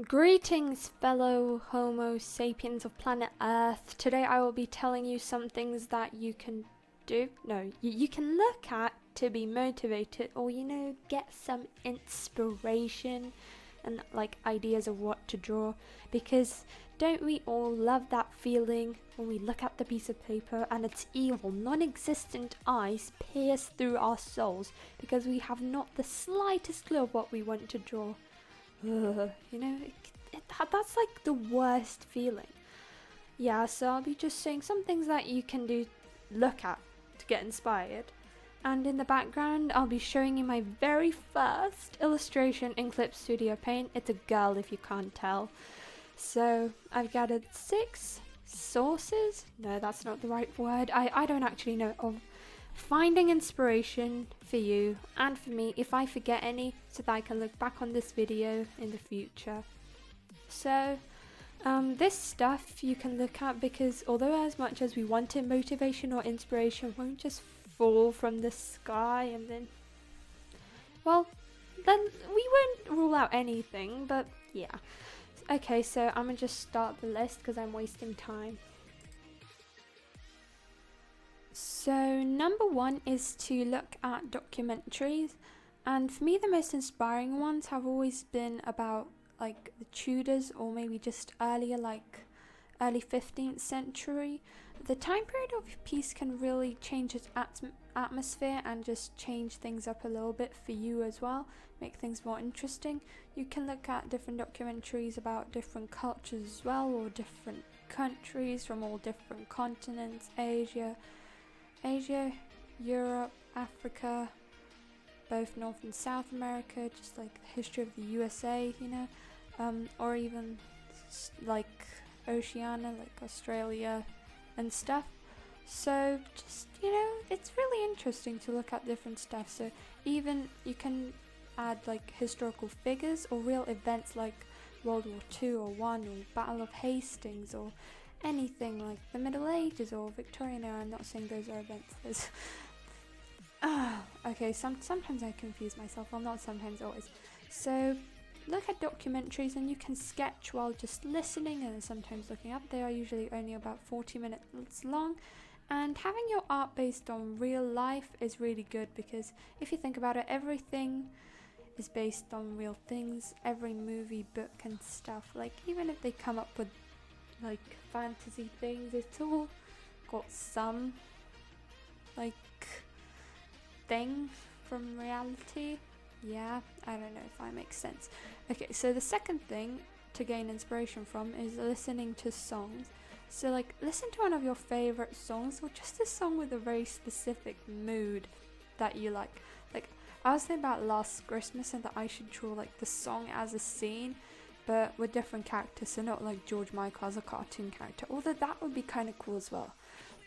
Greetings, fellow Homo sapiens of planet Earth. Today I will be telling you some things that you can do. No, you can look at to be motivated or, get some inspiration and ideas of what to draw. Because don't we all love that feeling when we look at the piece of paper and its evil, non existent eyes pierce through our souls because we have not the slightest clue of what we want to draw? That's like the worst feeling. Yeah, so I'll be just saying some things that you can do, look at to get inspired. And in the background, I'll be showing you my very first illustration in Clip Studio Paint. It's a girl if you can't tell. So I've gathered 6 sources. No, that's not the right word. I don't actually know of finding inspiration for you and for me if I forget any, so that I can look back on this video in the future. So this stuff you can look at because although as much as we wanted, motivation or inspiration won't just fall from the sky and then we won't rule out anything, but yeah. Okay, so I'm gonna just start the list because I'm wasting time. So number 1 is to look at documentaries, and for me the most inspiring ones have always been about like the Tudors or maybe just earlier, like early 15th century. The time period of a piece can really change its atmosphere and just change things up a little bit for you as well, make things more interesting. You can look at different documentaries about different cultures as well, or different countries from all different continents, Asia, Europe, Africa, both North and South America, just like the history of the USA, or even like Oceania, like Australia and stuff. So just, it's really interesting to look at different stuff. So even you can add like historical figures or real events like World War II or One or Battle of Hastings or anything like the Middle Ages or Victorian era. I'm not saying those are events. Okay, sometimes I confuse myself. Well, not sometimes, always. So look at documentaries and you can sketch while just listening and sometimes looking up. They are usually only about 40 minutes long. And having your art based on real life is really good because if you think about it, everything is based on real things. Every movie, book and stuff. Like even if they come up with like fantasy things, it's all got some like thing from reality. Yeah, I don't know if that makes sense. Okay, so the second thing to gain inspiration from is listening to songs. So like listen to one of your favorite songs or just a song with a very specific mood that you like. Like I was thinking about last Christmas and that I should draw like the song as a scene, but with different characters, so not like George Michael as a cartoon character, although that would be kind of cool as well.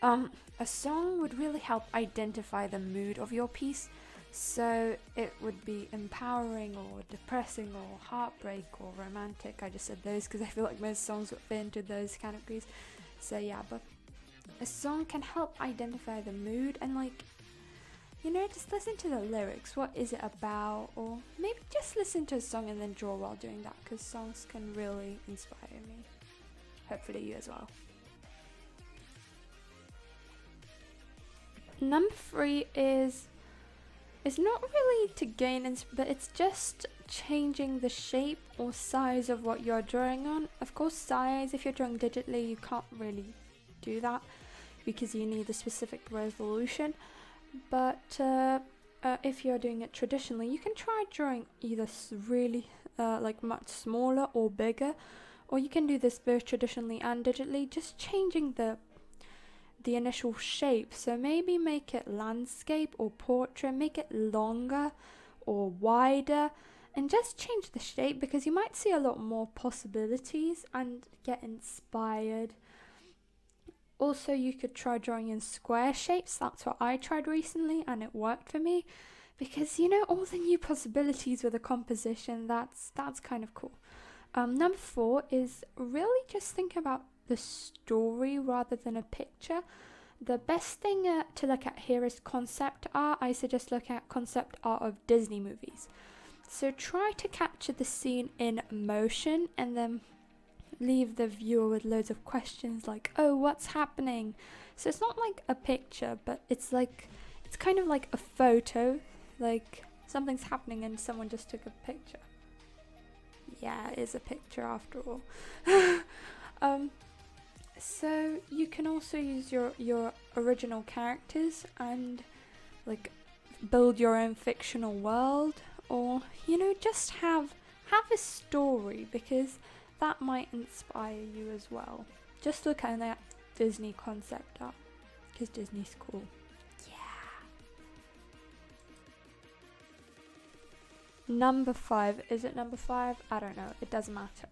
A song would really help identify the mood of your piece, so it would be empowering or depressing or heartbreak or romantic. I just said those because I feel like most songs would fit into those categories. So yeah, but a song can help identify the mood and just listen to the lyrics. What is it about? Or maybe just listen to a song and then draw while doing that, because songs can really inspire me. Hopefully you as well. Number 3 is not really to gain, but it's just changing the shape or size of what you're drawing on. Of course, size, if you're drawing digitally, you can't really do that because you need a specific resolution. But if you're doing it traditionally, you can try drawing either really much smaller or bigger, or you can do this both traditionally and digitally, just changing the initial shape. So maybe make it landscape or portrait, make it longer or wider, and just change the shape because you might see a lot more possibilities and get inspired. Also, you could try drawing in square shapes. That's what I tried recently and it worked for me because all the new possibilities with a composition, that's kind of cool. Number 4 is really just think about the story rather than a picture. The best thing to look at here is concept art. I suggest looking at concept art of Disney movies. So try to capture the scene in motion and then leave the viewer with loads of questions like, oh, what's happening? So it's not like a picture, but it's kind of like a photo, like something's happening and someone just took a picture. Yeah, it is a picture after all. So you can also use your original characters and like build your own fictional world, or just have a story, because that might inspire you as well. Just look at that Disney concept art, because Disney's cool. Yeah. Number 5. Is it number 5? I don't know. It doesn't matter.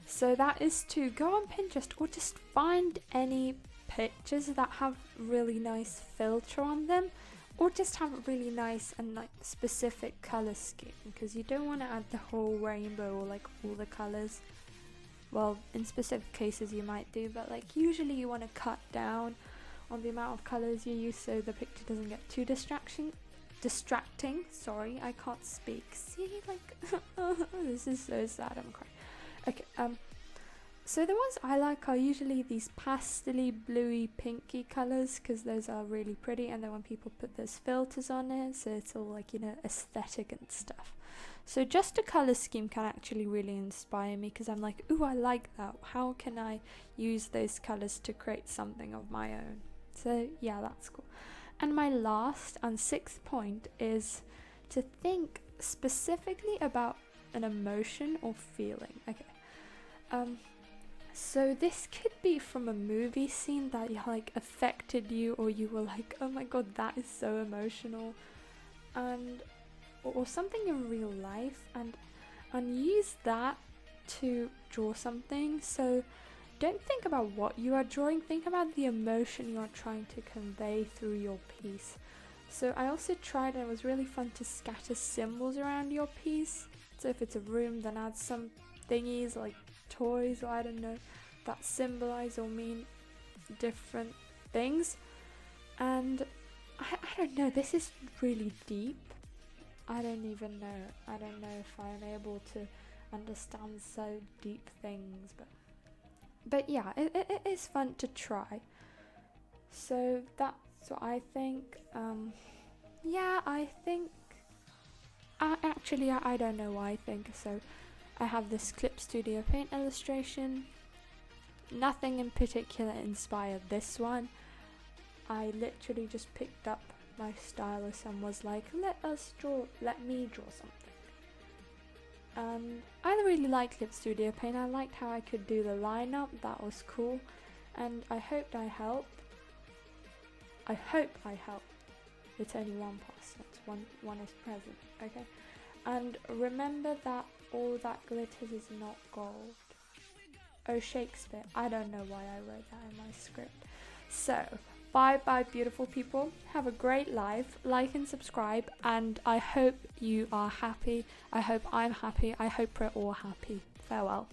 So that is to go on Pinterest or just find any pictures that have really nice filter on them, or just have a really nice and like specific color scheme, because you don't want to add the whole rainbow or like all the colors. Well, in specific cases you might do, but like usually you want to cut down on the amount of colors you use so the picture doesn't get too distracting. Sorry, I can't speak. See, like this is so sad, I'm crying. Okay, so the ones I like are usually these pastely, bluey, pinky colors, because those are really pretty, and then when people put those filters on it, so it's all like, aesthetic and stuff. So just a color scheme can actually really inspire me, because I'm like, ooh, I like that. How can I use those colors to create something of my own? So yeah, that's cool. And my last and 6th point is to think specifically about an emotion or feeling. Okay. So this could be from a movie scene that like affected you, or you were like, oh my god, that is so emotional, and or something in real life, and use that to draw something. So don't think about what you are drawing, think about the emotion you are trying to convey through your piece. So I also tried, and it was really fun to scatter symbols around your piece. So if it's a room, then add some thingies like toys, or I don't know, that symbolize or mean different things. And I don't know, this is really deep. I don't know if I'm able to understand so deep things, but yeah, it is fun to try. So that's what I think. I think I don't know what I think. So I have this Clip Studio Paint illustration. Nothing in particular inspired this one. I literally just picked up my stylus and was like, let me draw something. And I really liked Clip Studio Paint. I liked how I could do the line up, that was cool. And I hoped I helped. It's only one person, one is present, okay? And remember that all that glitters is not gold. Oh, Shakespeare. I don't know why I wrote that in my script. So, bye beautiful people. Have a great life. Like and subscribe, and I hope you are happy. I hope I'm happy. I hope we're all happy. Farewell.